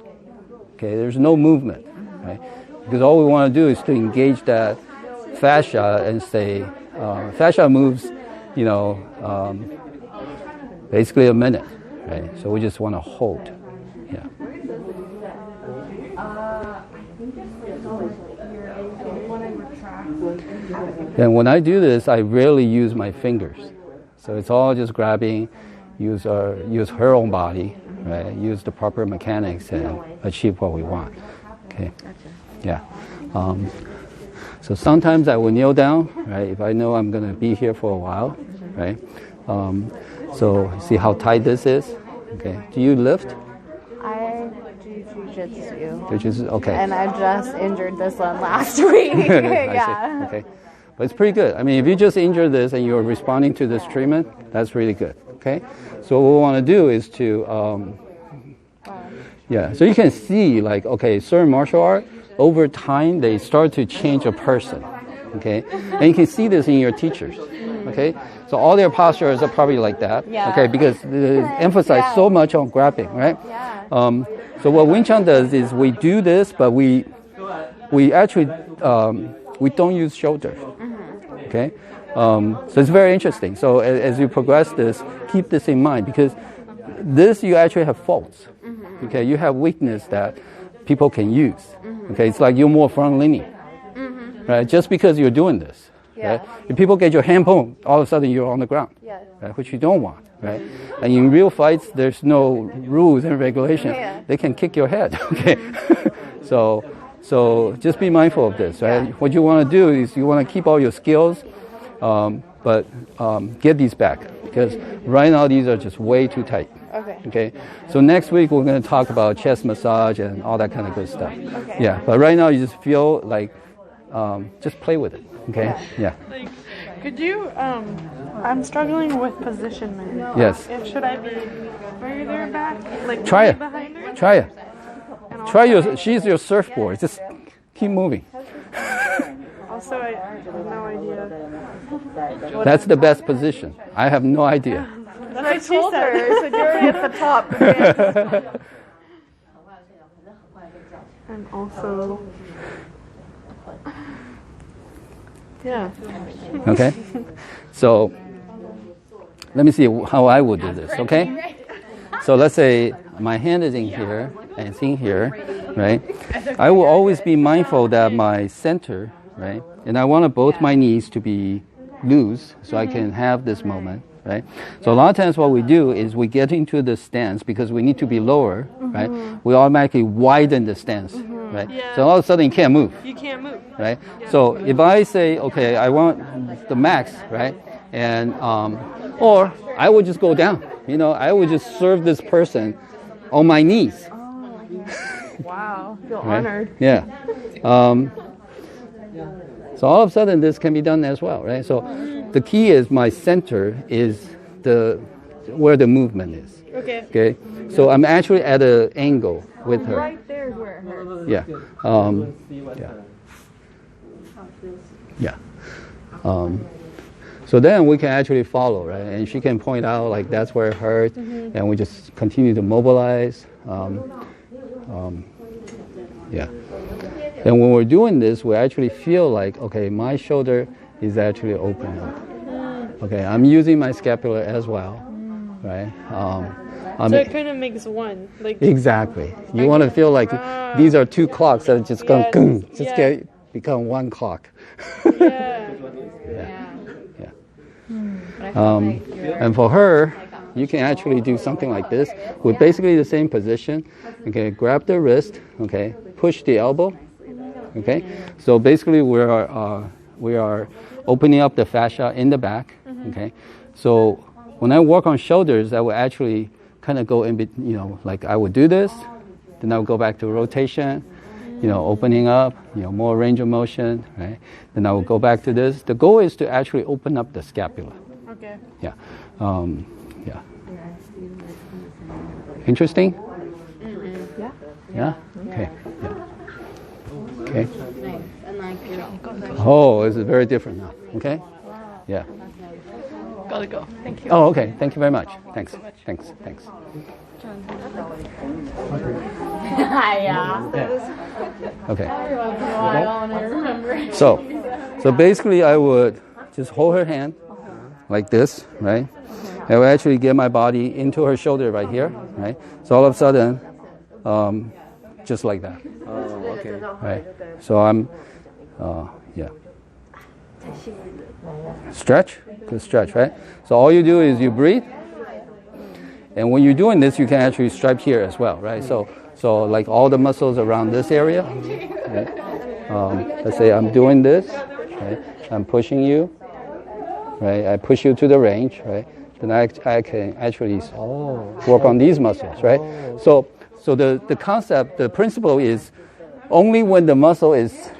okay? There's no movement, right? Because all we want to do is to engage that fascia and say, fascia moves, basically a minute, right? So we just want to hold, yeah. And when I do this, I rarely use my fingers. So it's all just grabbing, use her own body, right? Use the proper mechanics and achieve what we want. Okay. Yeah. So sometimes I will kneel down, right? If I know I'm going to be here for a while, right? So see how tight this is? Okay. Do you lift? I do jujitsu. Jujitsu? Okay. And I just injured this one last week. I Yeah. see. Okay. But it's pretty good. I mean, if you just injure this and you're responding to this treatment, that's really good. Okay. So what we want to do is to, so you can see like, okay, certain martial art, over time, they start to change a person. Okay. And you can see this in your teachers. Okay. So all their postures are probably like that. Yeah. Okay. Because they emphasize so much on grabbing, right? Yeah. So what Wing Chun does is we do this, but we actually, we don't use shoulders. Okay, so it's very interesting. So as you progress this, keep this in mind because this you actually have faults. Okay, you have weakness that people can use. Okay, it's like you're more front leaning, right? Just because you're doing this, right? If people get your hand pulled, all of a sudden you're on the ground, right? Which you don't want, right? And in real fights, there's no rules and regulation. They can kick your head. Okay, So just be mindful of this, right? What you want to do is you want to keep all your skills, but get these back because right now these are just way too tight. Okay. So next week we're going to talk about chest massage and all that kind of good stuff. Okay. Yeah. But right now you just feel like just play with it. Okay. Yeah. Like, could you, I'm struggling with positionment. Yes. Should I be further back? Like, Try it. behind her? Try it. She's your surfboard. Just keep moving. Also, I have no idea. That's the best position. I have no idea. That's what she said. So you're already at the top. And also, yeah. Okay? So let me see how I would do this, okay? So let's say my hand is in here and it's in here, right? I will always be mindful that my center, right? And I want both my knees to be loose so I can have this moment, right? So a lot of times what we do is we get into the stance because we need to be lower, right? We automatically widen the stance, right? Yeah. So all of a sudden you can't move. You can't move. Right? So if I say, okay, I want the max, right? And, or I would just go down, I would just serve this person on my knees. Wow. I feel Right? honored. Yeah. So all of a sudden, this can be done as well, right? So the key is my center is where the movement is. Okay. Okay. So I'm actually at an angle with her. Right there is where it hurts. Yeah. Yeah. So then we can actually follow, right? And she can point out like that's where it hurt, and we just continue to mobilize. Yeah. And when we're doing this, we actually feel like, okay, my shoulder is actually open up. Okay, I'm using my scapula as well, right? So it kind of makes one. Like Exactly. You want to feel like these are two clocks that are just going Yes. become one clock. yeah. And for her, you can actually do something like this with basically the same position. Okay, grab the wrist. Okay, push the elbow. Okay, so basically we are opening up the fascia in the back. Okay, so when I work on shoulders, I will actually kind of go in, like I would do this, then I would go back to rotation. Opening up, more range of motion, right? Then I will go back to this. The goal is to actually open up the scapula. Okay. Yeah. Yeah. Interesting? Yeah. Yeah? Okay. Yeah. Okay. Oh, it's very different now. Okay? Yeah. Gotta go. Thank you. Oh, okay. Thank you very much. Thanks. Thanks. Okay. So basically I would just hold her hand like this, right? I would actually get my body into her shoulder right here, right? So all of a sudden, just like that. Oh, okay. Right. So I'm, yeah. Stretch, good stretch, right? So all you do is you breathe, and when you're doing this, you can actually stripe here as well, right? So like all the muscles around this area. Right? Let's say I'm doing this, right? I'm pushing you, right? I push you to the range, right? Then I can actually work on these muscles, right? So the concept, the principle is only when the muscle is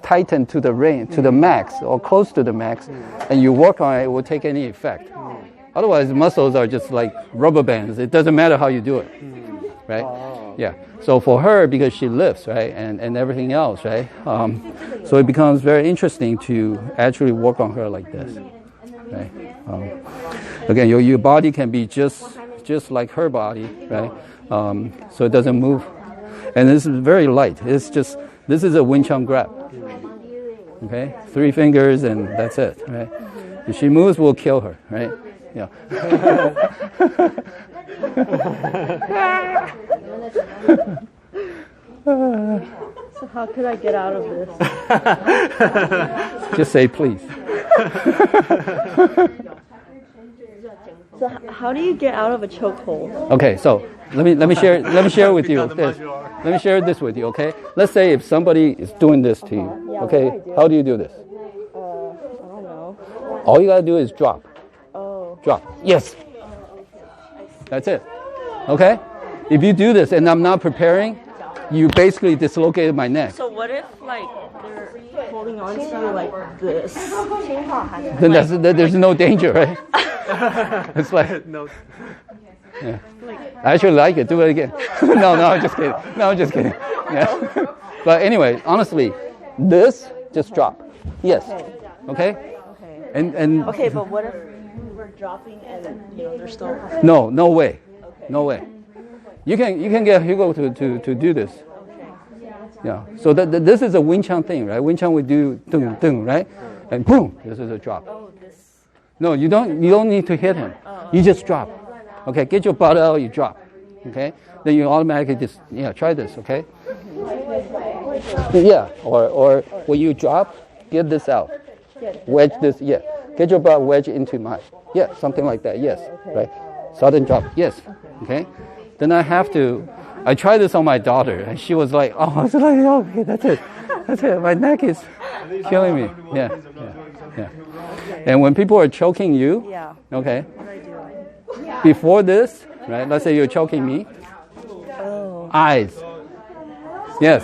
tightened to the range, to the max or close to the max, and you work on it, it will take any effect. Otherwise, the muscles are just like rubber bands. It doesn't matter how you do it, right? Yeah. So for her, because she lifts, right, and everything else, right, so it becomes very interesting to actually work on her like this, right? Again, your body can be just like her body, right? So it doesn't move, and this is very light. This is a Wing Chun grab. Okay, 3 fingers and that's it, right? If she moves, we'll kill her, right? Yeah. So how could I get out of this? Just say please. So how do you get out of a chokehold? Okay, so let me share with you this. Let me share this with you, okay? Let's say if somebody is doing this to you, okay? How do you do this? I don't know. All you gotta do is drop. Oh. Drop. Yes. That's it. Okay? If you do this and I'm not preparing, you basically dislocated my neck. So what if like they're holding on to you like this? Then there's no danger, right? It's like No. yeah. I actually like it. Do it again. No, I'm just kidding. No, I'm just kidding. Yeah. But anyway, honestly, this just drop. Yes. Okay. And Okay, but what if we're dropping and they're still? no way. You can get Hugo to do this. Yeah. So this is a Wing Chun thing, right? Wing Chun we do dung dung, right? And boom, this is a drop. Oh, this. No, you don't need to hit him. You just drop. Okay, get your butt out, you drop. Okay? Then you automatically just try this, okay? Yeah, or when you drop, get this out. Wedge this, Get your butt wedge into mine. Yeah, something like that, yes. Right? Sudden drop, yes. Okay? Then I tried this on my daughter, and she was like, oh, I was like, okay, that's it. My neck is killing me. Yeah. And when people are choking you, okay, before this, right, let's say you're choking me, eyes, Yes.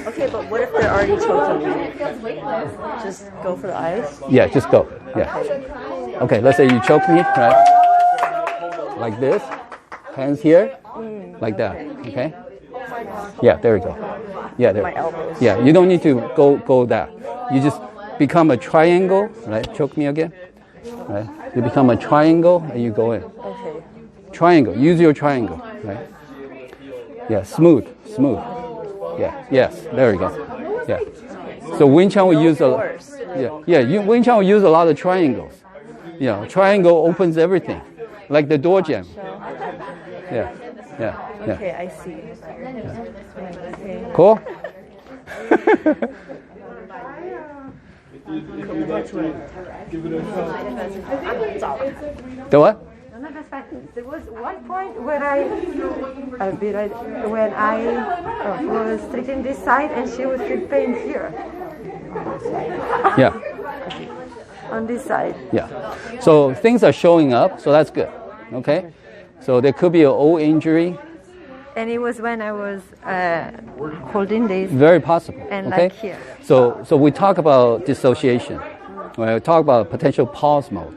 Okay, but what if they're already choking? Just go for the eyes? Yeah, just go. Yeah. Okay, let's say you choke me, right? Like this. Hands here. Like that. Okay? Yeah, there we go. Yeah, there. My elbows. Yeah, you don't need to go that. You just become a triangle, right? Choke me again. Right? You become a triangle and you go in. Okay. Triangle. Use your triangle, right? Yeah, smooth. Yeah, yes, there we go. Yeah. So Wing Chun will use Wing Chun will use a lot of triangles. Yeah, triangle opens everything, like the door jam. Yeah. Okay, I see. Okay. Cool. The what? No, that's fine. There was one point where when I was treating this side and she was in pain here. Yeah. On this side. Yeah. So things are showing up, so that's good. Okay? So there could be an old injury. And it was when I was holding this. Very possible. And okay? like here. So we talk about dissociation. Right? We talk about potential pause mode.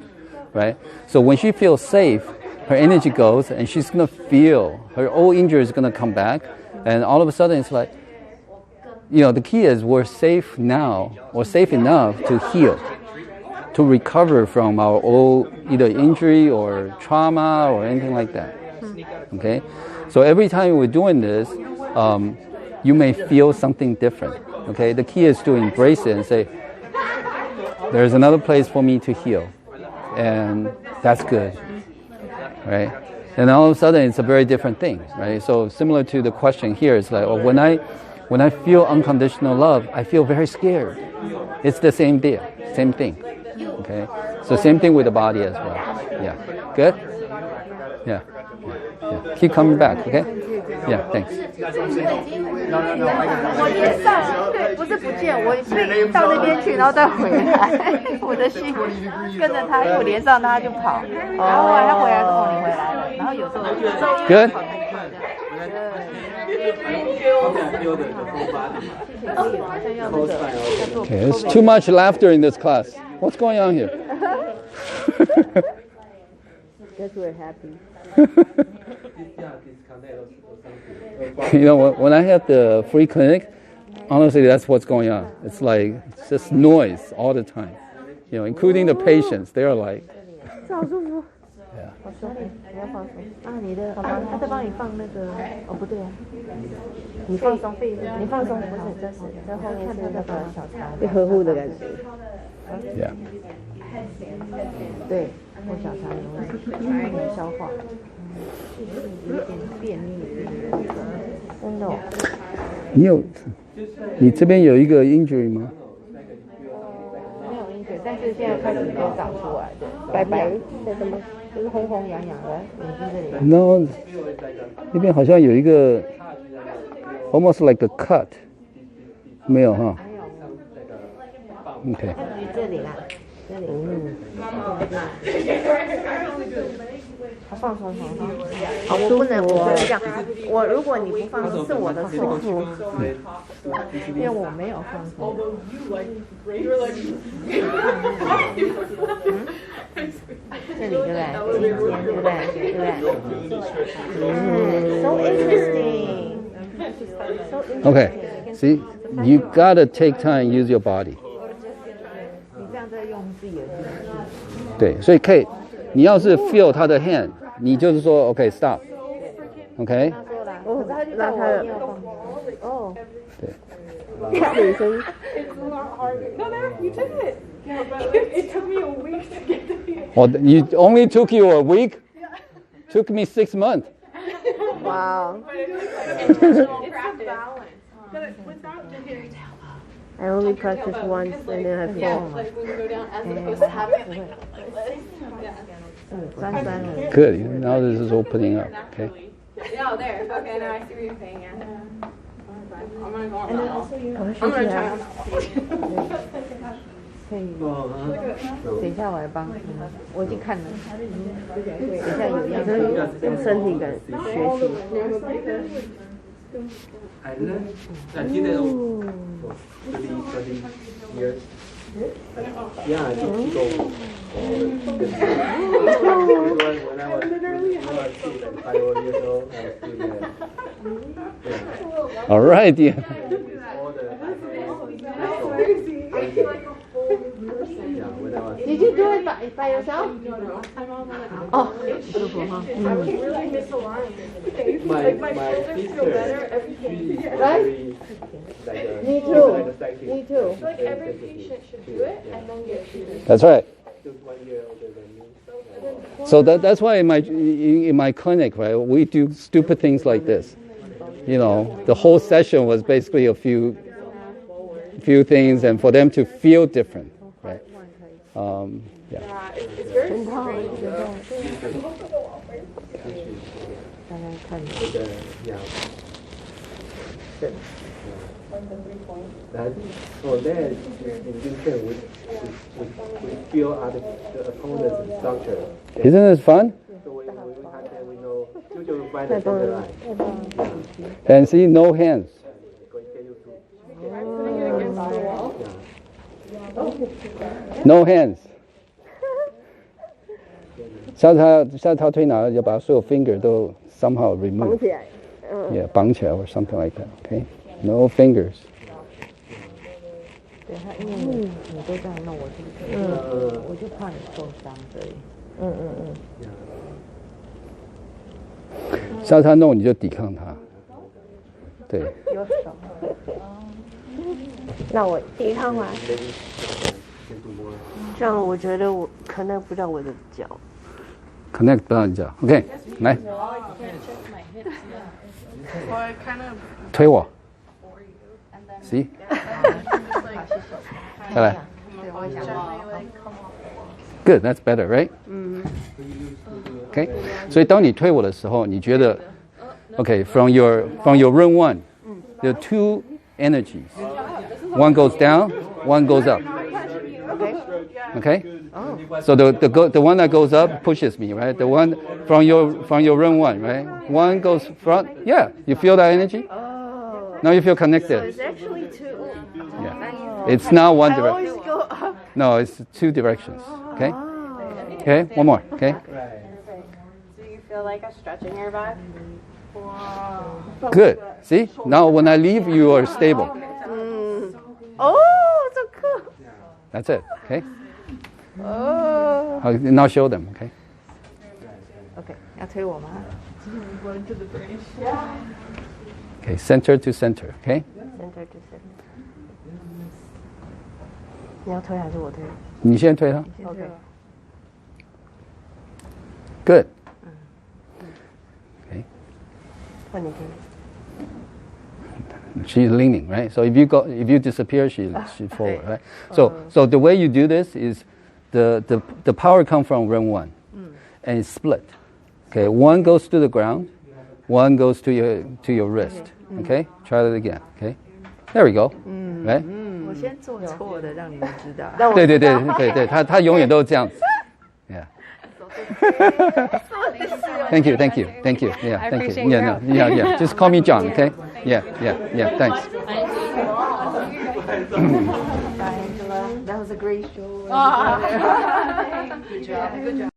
Right? So when she feels safe, her energy goes and she's going to feel her old injury is going to come back. And all of a sudden it's like, the key is we're safe now or safe enough to heal, to recover from our old either injury or trauma or anything like that. Okay? So every time we're doing this, you may feel something different. Okay? The key is to embrace it and say, there's another place for me to heal. And that's good, right? And all of a sudden, it's a very different thing, right? So similar to the question here, it's like, when I feel unconditional love, I feel very scared. It's the same deal, same thing, okay? So same thing with the body as well. Yeah, good? Yeah. Keep coming back, okay? Yeah, thanks. 我连上，不是不见，我是到那边去，然后再回来。我的心跟着他，因为我连上他就跑，然后后来他回来说你回来了，然后有时候 Good. Okay, there's too much laughter in this class. What's going on here? Guess we're happy. When I have the free clinic, honestly, that's what's going on. It's like it's just noise all the time. Including the patients, they're like. Yeah. 你要放松啊！你的好吧，他在帮你放那个哦，不对啊，你放松，你放松，不是，这是在后面是那个小茶，被呵护的感觉。Yeah. 对，喝小茶容易消化，有点便秘，真的哦。你这边有一个 injury 吗？没有 injury，但是现在开始有长出来的，白白的什么？就是红红痒痒的眼睛这里。No， 那边好像有一个 almost like a cut， 没有哈？没有。OK。这里啦，这里。放松。好，我不能这样。如果你不放松是我的错，因为我没有放松。这里对不对？对不对？So interesting. Okay. See, you gotta take time, use your body. 你这样在用自己的力气。对，所以 Kate， 你要是 feel 他的 hand， 你就是说 OK stop。OK。哦，让他哦。对。看女生。No, you did it. It took me a week to get the. Oh, you only took you a week? Yeah. Took me 6 months. Wow. It's a balance. But without doing I only practiced once and then I fall. like when you go down as opposed to having like this. Good. Now this is opening up. Okay. Yeah, there. Okay, now I see what you're saying. Yeah. I'm gonna go on that. I'm gonna try on. 可以，等一下我来帮，我已经看了，等一下有样子，用身体感学习。I learned, I did it for 30 years. Yeah, I did go. When I was 6 and 5 years old, I was doing that. Yeah. All right, yeah. All the when I was Did you do it by yourself? Oh, I was really misaligned. my sister, she is very Me like too. a psychic. Me too. Like every patient should do it and then get treated. That's right. Just 1 year older than me. So that's why in my clinic, right, we do stupid things like this. You know, the whole session was basically a few things, and for them to feel different, right? Yeah. It's very strange. Yeah. So then, in this way, we feel the opponent's structure. Isn't this fun? So we know, usually we find the center line. And see, no hands. No hands. 下次他推拿要把所有 finger 都 somehow remove. 起来。Yeah, 绑起来 or something like that. Okay, no fingers. 对他，因为你都这样弄，我就怕你受伤，所以。下次他弄你就抵抗他。对。有手。让我抵抗完。这样我觉得我可能不到我的脚。Connect 不到你脚。OK， 来。推我。See？ 再来。Good, that's better, right? Okay. 所以当你推我的时候，你觉得 Okay, from your room 1, there are 2 energies. One goes down, one goes up. Okay? So the one that goes up pushes me, right? The one from your room 1, right? One goes front. Yeah, you feel that energy? Now you feel connected. So it's actually 2. Yeah. It's not one direction. I always go up. No, it's 2 directions. Okay? Okay, one more. Okay? Do you feel like a stretch in your back? Good. See? Now when I leave, you are stable. Oh, so cool. That's it. Okay? Oh. Now show them. Okay? OK， 要推我吗？ Okay, center to center. Okay? Center to center. 你要推还是我推？你先推他。 OK. Good. Okay. 换你推。 She's leaning, right? So if you disappear, she forward, right? So the way you do this is the power comes from room 1, and it's split. Okay, one goes to the ground, one goes to your wrist. Okay, try that again. Okay, there we go. Right? 我先做错的，让你们知道。对，他永远都是这样子。Yeah. Thank you. Yeah, thank you. Yeah. Just call me John, okay? Yeah. Thanks. Angela, that was a great show. Good job.